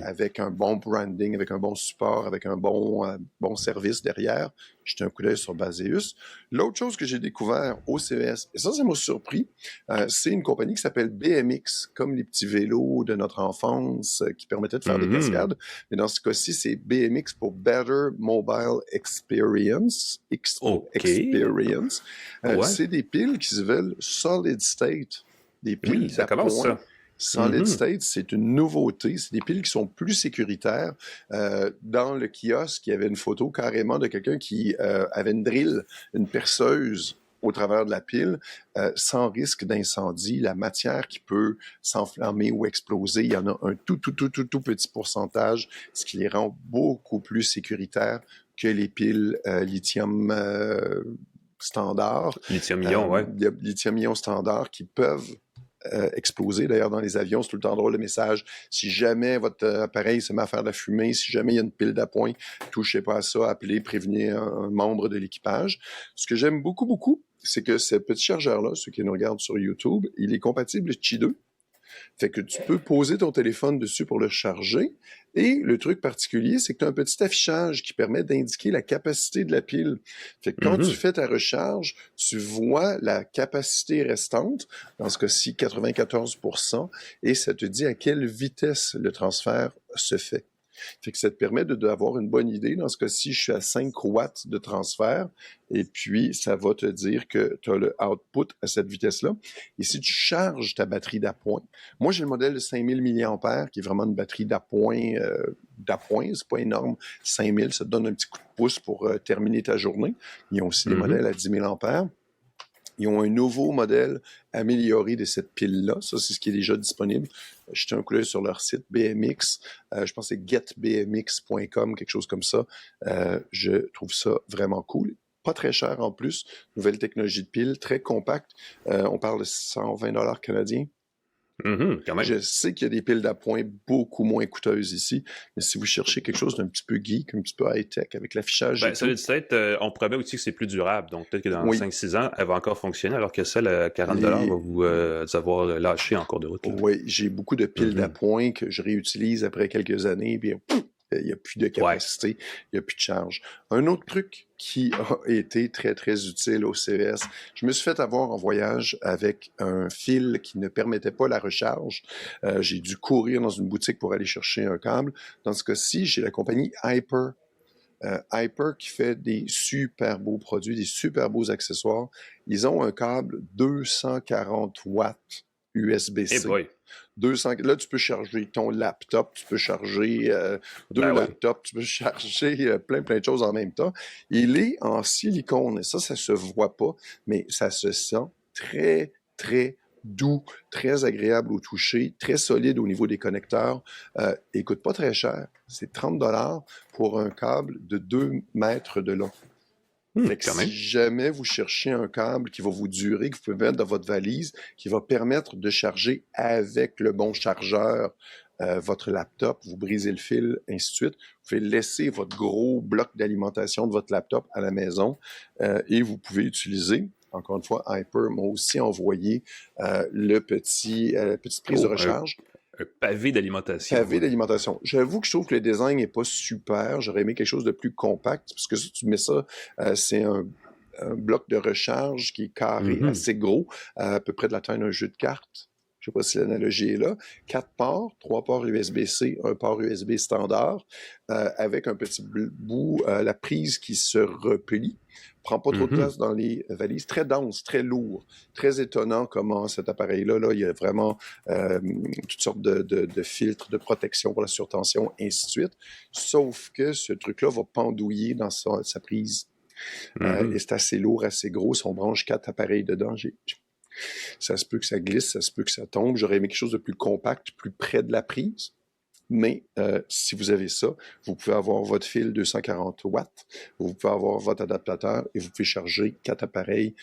avec un bon branding, avec un bon support, avec un bon service derrière. jeter un coup d'œil sur Baseus. L'autre chose que j'ai découvert au CES, et ça m'a surpris, c'est une compagnie qui s'appelle BMX, comme les petits vélos de notre enfance qui permettaient de faire des cascades. Mais dans ce cas-ci, c'est BMX pour Better Mobile Experience. Experience. C'est des piles qui se veulent solid state. Des piles ça commence ça. Solid State, c'est une nouveauté. C'est des piles qui sont plus sécuritaires. Dans le kiosque, il y avait une photo carrément de quelqu'un qui avait une drill, une perceuse au travers de la pile, sans risque d'incendie. La matière qui peut s'enflammer ou exploser, il y en a un tout petit pourcentage, ce qui les rend beaucoup plus sécuritaires que les piles lithium standard. Lithium-ion, ouais. Lithium-ion standard qui peuvent exploser. D'ailleurs, dans les avions, c'est tout le temps drôle le message. Si jamais votre appareil se met à faire de la fumée, si jamais il y a une pile d'appoint, touchez pas à ça, appelez, prévenez un membre de l'équipage. Ce que j'aime beaucoup, c'est que ce petit chargeur-là, ceux qui nous regardent sur YouTube, il est compatible Qi 2. Fait que tu peux poser ton téléphone dessus pour le charger. Et le truc particulier, c'est que tu as un petit affichage qui permet d'indiquer la capacité de la pile. Fait que quand tu fais ta recharge, tu vois la capacité restante, dans ce cas-ci 94%, et ça te dit à quelle vitesse le transfert se fait. Fait que ça te permet d'avoir une bonne idée. Dans ce cas-ci, je suis à 5 watts de transfert et puis ça va te dire que tu as le output à cette vitesse-là. Et si tu charges ta batterie d'appoint, moi j'ai le modèle de 5000 mAh qui est vraiment une batterie d'appoint, c'est pas énorme. 5000, ça te donne un petit coup de pouce pour terminer ta journée. Ils ont aussi des modèles à 10 000 ampères. Ils ont un nouveau modèle amélioré de cette pile-là. Ça, c'est ce qui est déjà disponible. Jetez un coup d'œil sur leur site BMX. Je pense que c'est getbmx.com, quelque chose comme ça. Je trouve ça vraiment cool. Pas très cher en plus. Nouvelle technologie de pile, très compacte. On parle de 120 $ canadiens. Quand même. Je sais qu'il y a des piles d'appoint beaucoup moins coûteuses ici, mais si vous cherchez quelque chose d'un petit peu geek, un petit peu high-tech, avec l'affichage... Solid State, on promet aussi que c'est plus durable, donc peut-être que dans 5-6 ans, elle va encore fonctionner, alors que celle à 40 $ va vous avoir lâché en cours de route. Oui, j'ai beaucoup de piles d'appoint que je réutilise après quelques années, puis il n'y a plus de capacité, il n'y a plus de charge. Un autre truc qui a été très, très utile au CES, je me suis fait avoir en voyage avec un fil qui ne permettait pas la recharge. J'ai dû courir dans une boutique pour aller chercher un câble. Dans ce cas-ci, j'ai la compagnie Hyper. Hyper qui fait des super beaux produits, des super beaux accessoires. Ils ont un câble 240 watts USB-C. Hey boy. 200, là, tu peux charger ton laptop, tu peux charger deux laptops, tu peux charger plein de choses en même temps. Il est en silicone, et ça se voit pas, mais ça se sent très, très doux, très agréable au toucher, très solide au niveau des connecteurs. Il coûte pas très cher. C'est 30 $ pour un câble de 2 mètres de long. Fait que si jamais vous cherchez un câble qui va vous durer, que vous pouvez mettre dans votre valise, qui va permettre de charger avec le bon chargeur votre laptop, vous brisez le fil, ainsi de suite, vous pouvez laisser votre gros bloc d'alimentation de votre laptop à la maison et vous pouvez utiliser, encore une fois, Hyper m'a aussi envoyé la petite prise de recharge. Un pavé d'alimentation. Pavé d'alimentation. J'avoue que je trouve que le design n'est pas super. J'aurais aimé quelque chose de plus compact, parce que si tu mets ça, c'est un bloc de recharge qui est carré, assez gros, à peu près de la taille d'un jeu de cartes. Je ne sais pas si l'analogie est là. 4 ports, 3 ports USB-C, un port USB standard, avec un petit bout, la prise qui se replie. Prend pas trop de place dans les valises. Très dense, très lourd. Très étonnant comment cet appareil-là, il y a vraiment toutes sortes de filtres de protection pour la surtension, ainsi de suite. Sauf que ce truc-là va pendouiller dans sa prise. Et c'est assez lourd, assez gros. Si on branche 4 appareils dedans, ça se peut que ça glisse, ça se peut que ça tombe. J'aurais aimé quelque chose de plus compact, plus près de la prise. Mais si vous avez ça, vous pouvez avoir votre fil 240 watts, vous pouvez avoir votre adaptateur et vous pouvez charger 4 appareils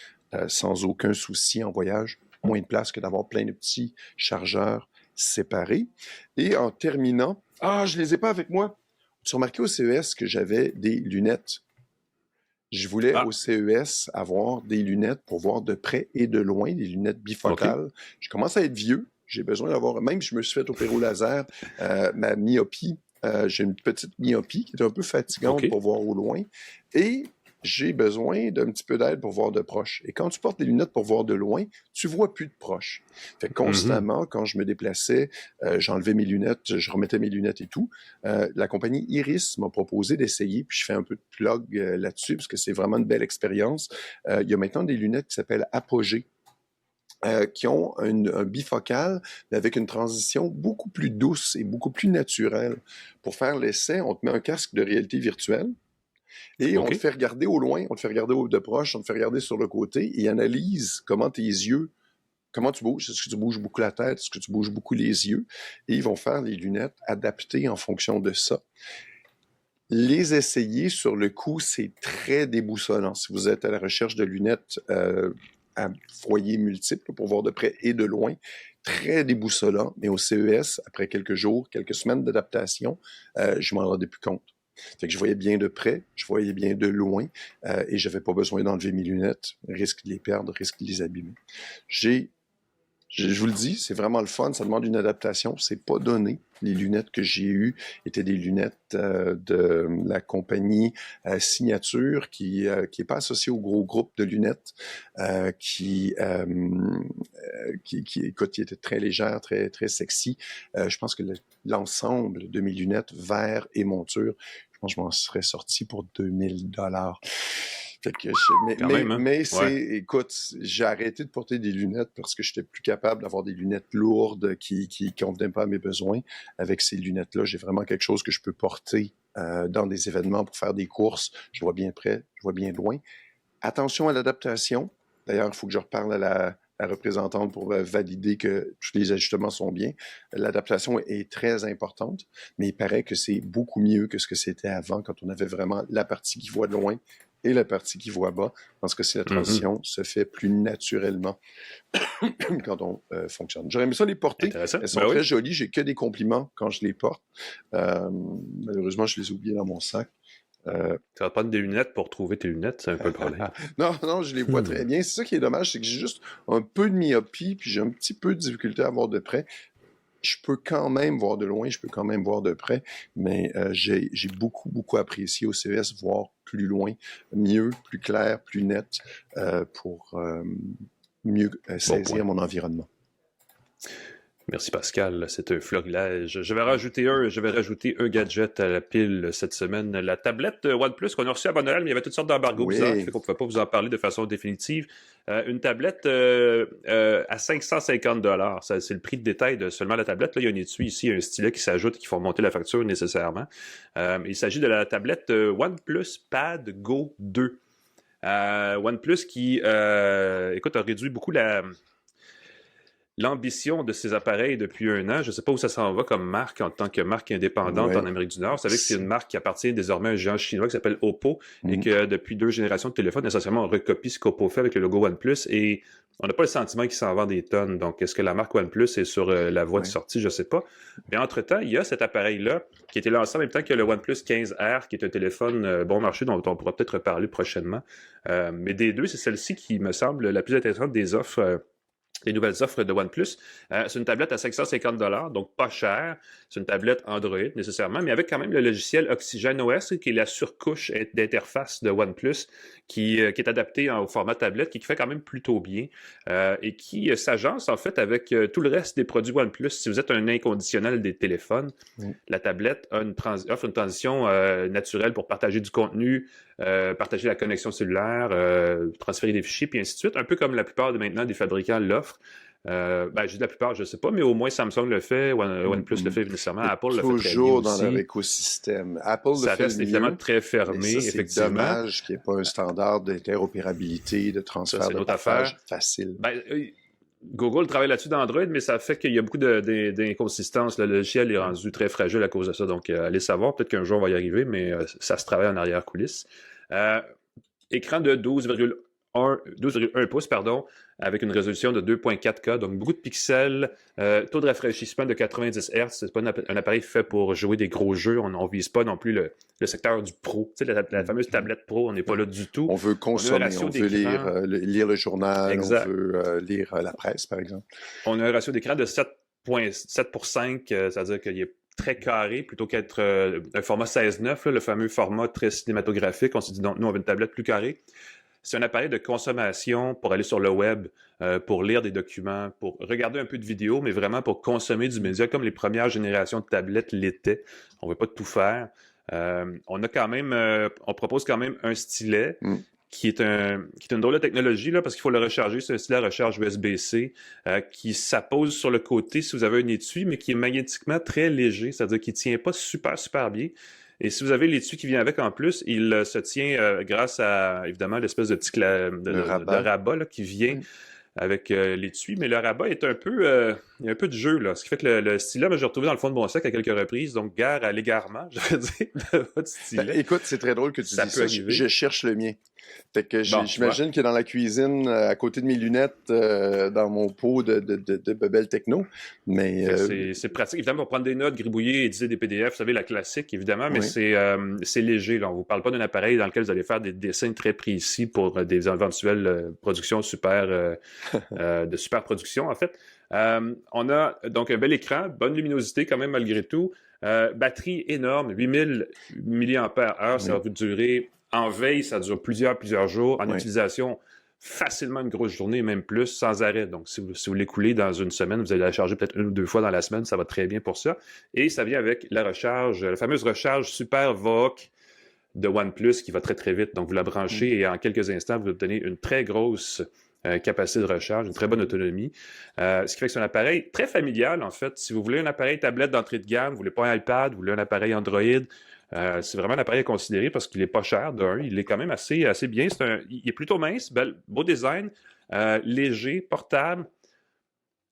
sans aucun souci en voyage. Moins de place que d'avoir plein de petits chargeurs séparés. Et en terminant, je les ai pas avec moi. Tu as remarqué au CES que j'avais des lunettes. Je voulais au CES avoir des lunettes pour voir de près et de loin, des lunettes bifocales. Je commence à être vieux. J'ai besoin d'avoir, même je me suis fait opérer au laser, ma myopie, j'ai une petite myopie qui est un peu fatigante pour voir au loin. Et j'ai besoin d'un petit peu d'aide pour voir de proche. Et quand tu portes des lunettes pour voir de loin, tu vois plus de proche. Fait que constamment, quand je me déplaçais, j'enlevais mes lunettes, je remettais mes lunettes et tout. La compagnie Iris m'a proposé d'essayer, puis je fais un peu de plug là-dessus, parce que c'est vraiment une belle expérience. Il y a maintenant des lunettes qui s'appellent Apogée. Qui ont un bifocal, mais avec une transition beaucoup plus douce et beaucoup plus naturelle. Pour faire l'essai, on te met un casque de réalité virtuelle et on te fait regarder au loin, on te fait regarder de proche, on te fait regarder sur le côté et analyse comment tes yeux, comment tu bouges. Est-ce que tu bouges beaucoup la tête? Est-ce que tu bouges beaucoup les yeux? Et ils vont faire les lunettes adaptées en fonction de ça. Les essayer sur le coup, c'est très déboussolant. Si vous êtes à la recherche de lunettes à foyer multiples pour voir de près et de loin, très déboussolant, mais au CES, après quelques jours, quelques semaines d'adaptation, je m'en rendais plus compte. Fait que je voyais bien de près, je voyais bien de loin, et j'avais pas besoin d'enlever mes lunettes, risque de les perdre, risque de les abîmer. Je vous le dis, c'est vraiment le fun, ça demande une adaptation, c'est pas donné. Les lunettes que j'ai eues étaient des lunettes de la compagnie Signature, qui est pas associée au gros groupe de lunettes, qui était très légère, très très sexy. Je pense que l'ensemble de mes lunettes, verre et monture, je pense que je m'en serais sorti pour $2000. Fait que mais c'est, écoute, j'ai arrêté de porter des lunettes parce que j'étais plus capable d'avoir des lunettes lourdes qui convenaient pas à mes besoins. Avec ces lunettes-là, j'ai vraiment quelque chose que je peux porter dans des événements pour faire des courses. Je vois bien près, je vois bien loin. Attention à l'adaptation. D'ailleurs, il faut que je reparle à la représentante pour valider que tous les ajustements sont bien. L'adaptation est très importante, mais il paraît que c'est beaucoup mieux que ce que c'était avant, quand on avait vraiment la partie qui voit de loin et la partie qui voit bas, parce que si la transition se fait plus naturellement quand on fonctionne. J'aurais aimé ça les porter. Elles sont très jolies. J'ai que des compliments quand je les porte. Malheureusement, je les ai oubliés dans mon sac. Tu vas prendre des lunettes pour trouver tes lunettes, c'est un peu le problème. Non, je les vois très bien. C'est ça qui est dommage, c'est que j'ai juste un peu de myopie, puis j'ai un petit peu de difficulté à voir de près. Je peux quand même voir de loin, je peux quand même voir de près, mais j'ai beaucoup, beaucoup apprécié au CES voir plus loin, mieux, plus clair, plus net, pour mieux saisir mon environnement. Merci Pascal, c'est un florilège. Je vais rajouter un gadget à la pile cette semaine. La tablette OnePlus qu'on a reçue avant Noël, mais il y avait toutes sortes d'embargos bizarres, qui fait qu'on ne pouvait pas vous en parler de façon définitive. Une tablette à $550. C'est le prix de détail de seulement la tablette. Là, il y a un étui ici, un stylet qui s'ajoute, qui font monter la facture nécessairement. Il s'agit de la tablette OnePlus Pad Go 2. OnePlus qui, écoute, a réduit beaucoup l'ambition de ces appareils depuis un an. Je ne sais pas où ça s'en va comme marque en tant que marque indépendante en Amérique du Nord. Vous savez que c'est une marque qui appartient désormais à un géant chinois qui s'appelle Oppo et que depuis 2 générations de téléphones, essentiellement, on recopie ce qu'Oppo fait avec le logo OnePlus et on n'a pas le sentiment qu'il s'en vend des tonnes. Donc, est-ce que la marque OnePlus est sur la voie de sortie? Je ne sais pas. Mais entre-temps, il y a cet appareil-là qui a été lancé en même temps que le OnePlus 15R, qui est un téléphone bon marché dont on pourra peut-être reparler prochainement. Mais des deux, c'est celle-ci qui me semble la plus intéressante des offres les nouvelles offres de OnePlus. C'est une tablette à $550, donc pas cher. C'est une tablette Android, nécessairement, mais avec quand même le logiciel OxygenOS, qui est la surcouche d'interface de OnePlus, qui est adapté au format tablette, qui fait quand même plutôt bien, et qui s'agence, en fait, avec tout le reste des produits OnePlus. Si vous êtes un inconditionnel des téléphones, la tablette offre une transition naturelle pour partager du contenu, partager la connexion cellulaire, transférer des fichiers, puis ainsi de suite, un peu comme la plupart maintenant des fabricants l'offrent. Je dis la plupart, je ne sais pas, mais au moins Samsung le fait, OnePlus le fait nécessairement, Apple le fait très bien toujours dans aussi. leur écosystème. Apple ça le fait reste évidemment très fermé, effectivement. C'est dommage qu'il n'y ait pas un standard d'interopérabilité, de transfert de partage facile. Google travaille là-dessus dans Android, mais ça fait qu'il y a beaucoup d'inconsistances. Le logiciel est rendu très fragile à cause de ça, donc allez savoir, peut-être qu'un jour on va y arriver, mais ça se travaille en arrière-coulisses. Écran de 12,1 pouces, avec une résolution de 2.4K, donc beaucoup de pixels, taux de rafraîchissement de 90 Hz. C'est pas un appareil fait pour jouer des gros jeux. On ne vise pas non plus le secteur du pro. Tu sais, la fameuse tablette pro, on n'est pas là du tout. On veut consommer, on veut lire le journal, exact. On veut lire la presse, par exemple. On a un ratio d'écran de 7.5, c'est-à-dire qu'il est très carré plutôt qu'être un format 16:9, le fameux format très cinématographique. On s'est dit, donc, nous, on veut une tablette plus carrée. C'est un appareil de consommation pour aller sur le web, pour lire des documents, pour regarder un peu de vidéos, mais vraiment pour consommer du média comme les premières générations de tablettes l'étaient. On ne veut pas tout faire. On propose quand même un stylet qui est une drôle de technologie, là, parce qu'il faut le recharger. C'est un stylet à recharge USB-C qui s'appose sur le côté si vous avez un étui, mais qui est magnétiquement très léger, c'est-à-dire qu'il ne tient pas super, super bien. Et si vous avez l'étui qui vient avec en plus, il se tient grâce à, évidemment, l'espèce de petit de rabat là, qui vient avec l'étui. Mais le rabat est il y a un peu de jeu, là. Ce qui fait que le stylet, j'ai retrouvé dans le fond de mon sac à quelques reprises. Donc, gare à l'égarement, je veux dire, de votre stylet. Ben, écoute, c'est très drôle que tu dises ça. Je cherche le mien. Fait que j'imagine qu'il est dans la cuisine, à côté de mes lunettes, dans mon pot de bebelle techno. Mais c'est pratique, évidemment, pour prendre des notes, gribouiller, éditer des PDF, vous savez, la classique, évidemment, mais c'est léger. Là. On ne vous parle pas d'un appareil dans lequel vous allez faire des dessins très précis pour des éventuelles productions de super production, en fait. On a donc un bel écran, bonne luminosité quand même malgré tout. Batterie énorme, 8000 mAh, ça va vous durer. En veille, ça dure plusieurs jours. En utilisation, facilement une grosse journée, même plus, sans arrêt. Donc, si vous l'écoulez dans une semaine, vous allez la charger peut-être 1 ou 2 fois dans la semaine. Ça va très bien pour ça. Et ça vient avec la fameuse recharge Super VOOC de OnePlus qui va très, très vite. Donc, vous la branchez et en quelques instants, vous obtenez une très grosse capacité de recharge, une très bonne autonomie. Ce qui fait que c'est un appareil très familial, en fait. Si vous voulez un appareil tablette d'entrée de gamme, vous ne voulez pas un iPad, vous voulez un appareil Android, c'est vraiment un appareil à considérer parce qu'il n'est pas cher d'un. Il est quand même assez bien. Il est plutôt mince, beau design, léger, portable,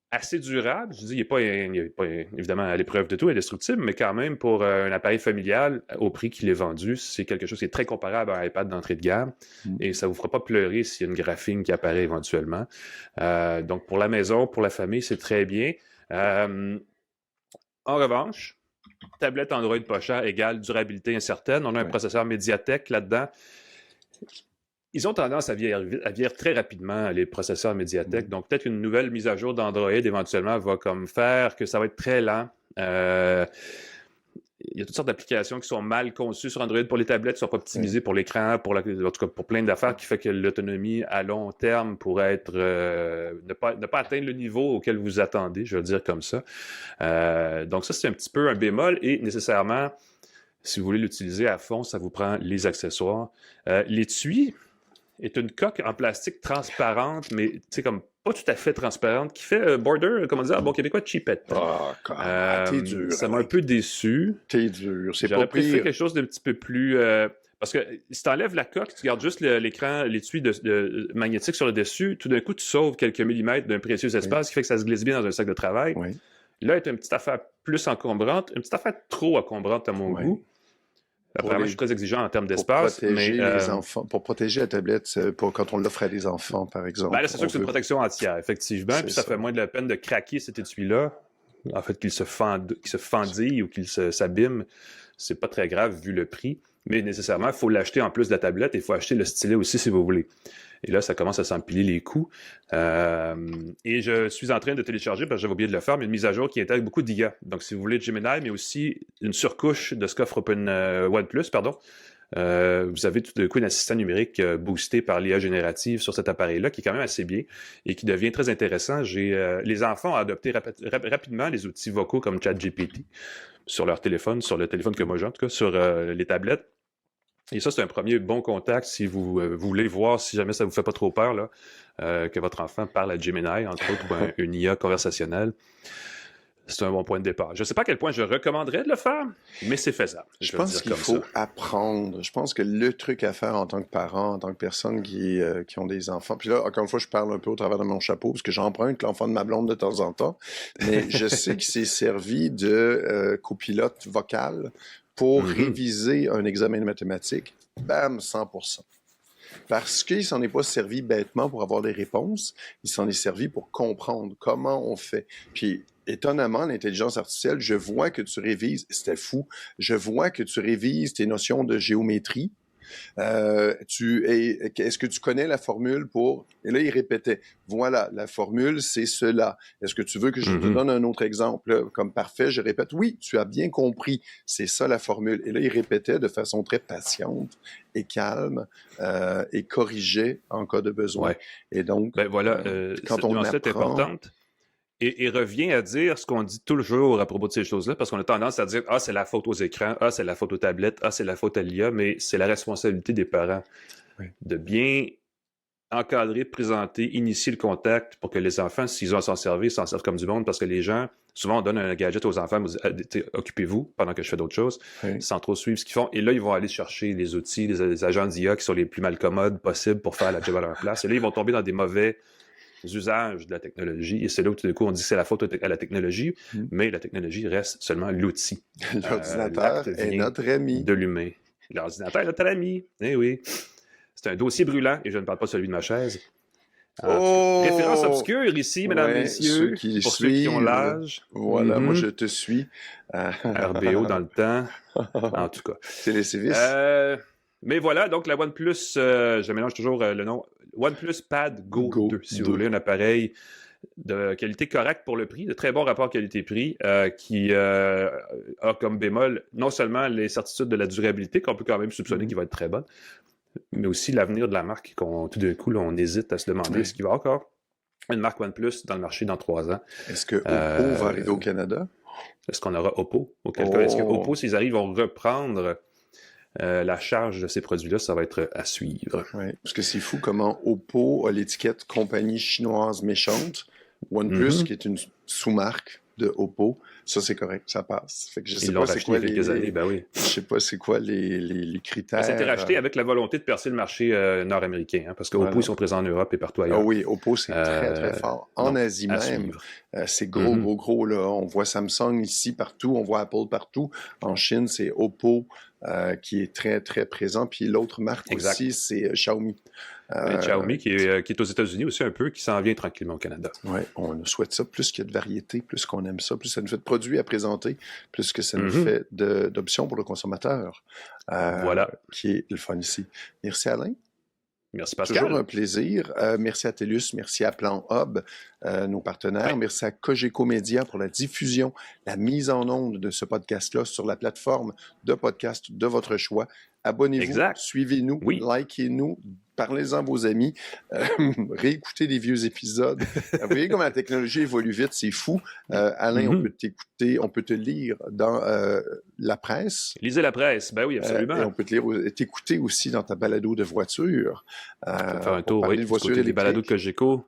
assez durable. Je dis, il n'est pas évidemment à l'épreuve de tout, indestructible, mais quand même pour un appareil familial, au prix qu'il est vendu, c'est quelque chose qui est très comparable à un iPad d'entrée de gamme et ça ne vous fera pas pleurer s'il y a une graphine qui apparaît éventuellement. Donc pour la maison, pour la famille, c'est très bien. En revanche, tablette Android pas cher égale durabilité incertaine. On a un processeur Mediatek là-dedans. Ils ont tendance à vieillir très rapidement, les processeurs Mediatek. Donc, peut-être une nouvelle mise à jour d'Android éventuellement va comme faire que ça va être très lent. Il y a toutes sortes d'applications qui sont mal conçues sur Android pour les tablettes, qui ne sont pas optimisées pour l'écran, en tout cas pour plein d'affaires, qui fait que l'autonomie à long terme pourrait être ne pas atteindre le niveau auquel vous attendez, je vais le dire comme ça. Donc ça, c'est un petit peu un bémol et nécessairement, si vous voulez l'utiliser à fond, ça vous prend les accessoires. L'étui est une coque en plastique transparente, mais tu sais, comme pas tout à fait transparente, qui fait border, comment dire, bon québécois, cheapette. T'es dur. Ça m'a un peu déçu. T'es dur, c'est pas J'aurais préféré pire. quelque chose d'un petit peu plus... parce que si t'enlèves la coque, tu gardes juste l'écran, l'étui magnétique sur le dessus, tout d'un coup, tu sauves quelques millimètres d'un précieux espace qui fait que ça se glisse bien dans un sac de travail. Oui. Là, est une petite affaire plus encombrante, une petite affaire trop encombrante à mon goût. Apparemment, je suis très exigeant en termes d'espace. Pour protéger la tablette, quand on l'offre à des enfants, par exemple. Ben là, c'est sûr que c'est une protection entière, effectivement. Puis ça fait moins de la peine de craquer cet étui-là. En fait, qu'il se fendille ou qu'il s'abîme, c'est pas très grave vu le prix. Mais nécessairement, il faut l'acheter en plus de la tablette et il faut acheter le stylet aussi si vous voulez. Et là, ça commence à s'empiler les coûts. Et je suis en train de télécharger, parce que j'avais oublié de le faire, mais une mise à jour qui intègre beaucoup d'IA. Donc, si vous voulez Gemini, mais aussi une surcouche de ce qu'offre OnePlus, vous avez tout d'un coup un assistant numérique boosté par l'IA générative sur cet appareil-là, qui est quand même assez bien et qui devient très intéressant. Les enfants ont adopté rapidement les outils vocaux comme ChatGPT sur leur téléphone, sur le téléphone que moi j'ai, en tout cas, sur les tablettes. Et ça, c'est un premier bon contact si vous voulez voir, si jamais ça vous fait pas trop peur, là, que votre enfant parle à Gemini, entre autres, ou une IA conversationnelle. C'est un bon point de départ. Je ne sais pas à quel point je recommanderais de le faire, mais c'est faisable. Je pense qu'il faut apprendre. Je pense que le truc à faire en tant que parent, en tant que personne qui ont des enfants, puis là, encore une fois, je parle un peu au travers de mon chapeau, parce que j'emprunte l'enfant de ma blonde de temps en temps, mais je sais qu'il s'est servi de copilote vocal pour réviser un examen de mathématiques. Bam, 100%. Parce qu'il ne s'en est pas servi bêtement pour avoir des réponses, il s'en est servi pour comprendre comment on fait. Puis, étonnamment, l'intelligence artificielle, je vois que tu révises, c'était fou, je vois que tu révises tes notions de géométrie Est-ce que tu connais la formule pour... Et là, il répétait, voilà, la formule, c'est cela. Est-ce que tu veux que je te donne un autre exemple? Là, comme parfait, je répète, oui, tu as bien compris, c'est ça la formule. Et là, il répétait de façon très patiente et calme et corrigeait en cas de besoin. Ouais. Et donc, voilà, quand on apprend... est importante. Et revient à dire ce qu'on dit toujours à propos de ces choses-là, parce qu'on a tendance à dire « Ah, c'est la faute aux écrans, ah, c'est la faute aux tablettes, ah, c'est la faute à l'IA », mais c'est la responsabilité des parents de bien encadrer, présenter, initier le contact pour que les enfants, s'ils ont à s'en servir, s'en servent comme du monde, parce que les gens, souvent on donne un gadget aux enfants, occupez-vous pendant que je fais d'autres choses, sans trop suivre ce qu'ils font, et là ils vont aller chercher les outils, les agents d'IA qui sont les plus malcommodes possibles pour faire la job à leur place, et là ils vont tomber dans des mauvais usages de la technologie, et c'est là où tout d'un coup on dit que c'est la faute à la technologie, mais la technologie reste seulement l'outil. L'ordinateur est notre ami. De l'humain. L'ordinateur est notre ami, eh oui. C'est un dossier brûlant, et je ne parle pas de celui de ma chaise. Référence obscure ici, mesdames et messieurs, pour ceux qui ont l'âge. Voilà, moi je te suis. RBO dans le temps, en tout cas. Téléservice. Mais voilà, donc la OnePlus, je mélange toujours le nom, OnePlus Pad Go 2, si vous voulez un appareil de qualité correcte pour le prix, de très bon rapport qualité-prix, qui a comme bémol non seulement les certitudes de la durabilité, qu'on peut quand même soupçonner qu'il va être très bonne, mais aussi l'avenir de la marque, tout d'un coup, là, on hésite à se demander est-ce qu'il va y avoir encore une marque OnePlus dans le marché dans 3 ans. Est-ce que Oppo va arriver au Canada? Est-ce qu'on aura Oppo? Auquel cas, est-ce que Oppo, s'ils arrivent, vont reprendre la charge de ces produits-là? Ça va être à suivre. Oui, parce que c'est fou comment Oppo a l'étiquette compagnie chinoise méchante, OnePlus, qui est une sous-marque de Oppo, ça c'est correct, ça passe. Fait que je sais pas c'est quoi quelques années, ben oui. Je sais pas c'est quoi les critères. Ça a été racheté avec la volonté de percer le marché nord-américain, parce que Oppo, ils sont présents en Europe et partout ailleurs. Ah oui, Oppo, c'est très, très fort. En Asie même, c'est gros, là. On voit Samsung ici partout, on voit Apple partout. En Chine, c'est Oppo qui est très, très présent. Puis l'autre marque aussi, c'est Xiaomi. Xiaomi qui est aux États-Unis aussi un peu, qui s'en vient tranquillement au Canada. Oui, on souhaite ça. Plus qu'il y a de variété, plus qu'on aime ça, plus ça nous fait de produits à présenter, plus que ça nous fait d'options pour le consommateur. Voilà. Qui est le fun ici. Merci Alain. Merci Pascal. Toujours un plaisir. Merci à TELUS, merci à Plan Hub, nos partenaires. Merci à Cogeco Média pour la diffusion, la mise en onde de ce podcast-là sur la plateforme de podcast de votre choix. Abonnez-vous, suivez-nous, likez-nous, parlez-en à vos amis, réécoutez les vieux épisodes. Vous voyez comment la technologie évolue vite, c'est fou. Alain, on peut t'écouter, on peut te lire dans la presse. Lisez la presse, ben oui, absolument. Et on peut t'écouter aussi dans ta balado de voiture. Faire un tour, oui, du côté des balados de Cogeco.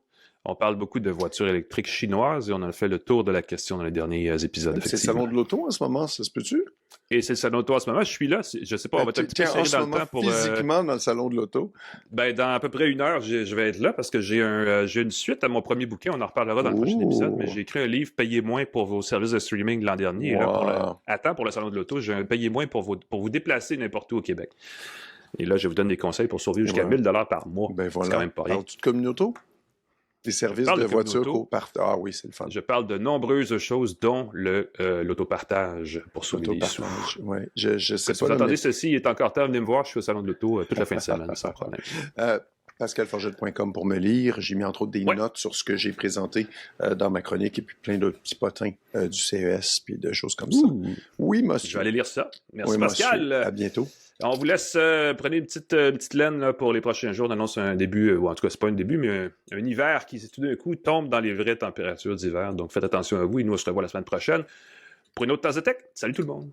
On parle beaucoup de voitures électriques chinoises et on a fait le tour de la question dans les derniers épisodes. C'est le salon de l'auto en ce moment, ça se peut-tu? Et c'est le salon de l'auto en ce moment. Je suis là. Je sais pas, on va être un petit peu serré dans le temps pour... physiquement dans le salon de l'auto? Ben, dans à peu près 1 heure, je vais être là parce que j'ai une suite à mon premier bouquin. On en reparlera dans le prochain épisode. Mais j'ai écrit un livre « Payez moins pour vos services de streaming » l'an dernier. Et là, pour le salon de l'auto, j'ai un « Payez moins pour vous déplacer n'importe où au Québec ». Et là, je vous donne des conseils pour survivre jusqu'à 1 000 $ par mois. Ben voilà. C'est quand même pas rien. Parles-tu de communauto? Des services de voiture Ah oui, c'est le fun. Je parle de nombreuses choses, dont l'autopartage pour sauver des sous. Oui, je sais pas. Si vous entendez ceci, il est encore temps, venez me voir, je suis au salon de l'auto toute la fin de semaine, sans problème. PascalForget.com pour me lire. J'ai mis entre autres des notes sur ce que j'ai présenté dans ma chronique et puis plein d'autres petits potins du CES puis de choses comme ça. Oui, monsieur. Je vais aller lire ça. Merci Pascal. À bientôt. On vous laisse, prenez une petite laine là, pour les prochains jours. On annonce un début, ou en tout cas, c'est pas un début, mais un hiver qui, tout d'un coup, tombe dans les vraies températures d'hiver. Donc, faites attention à vous et nous, on se revoit la semaine prochaine pour une autre tasse de tech. Salut tout le monde!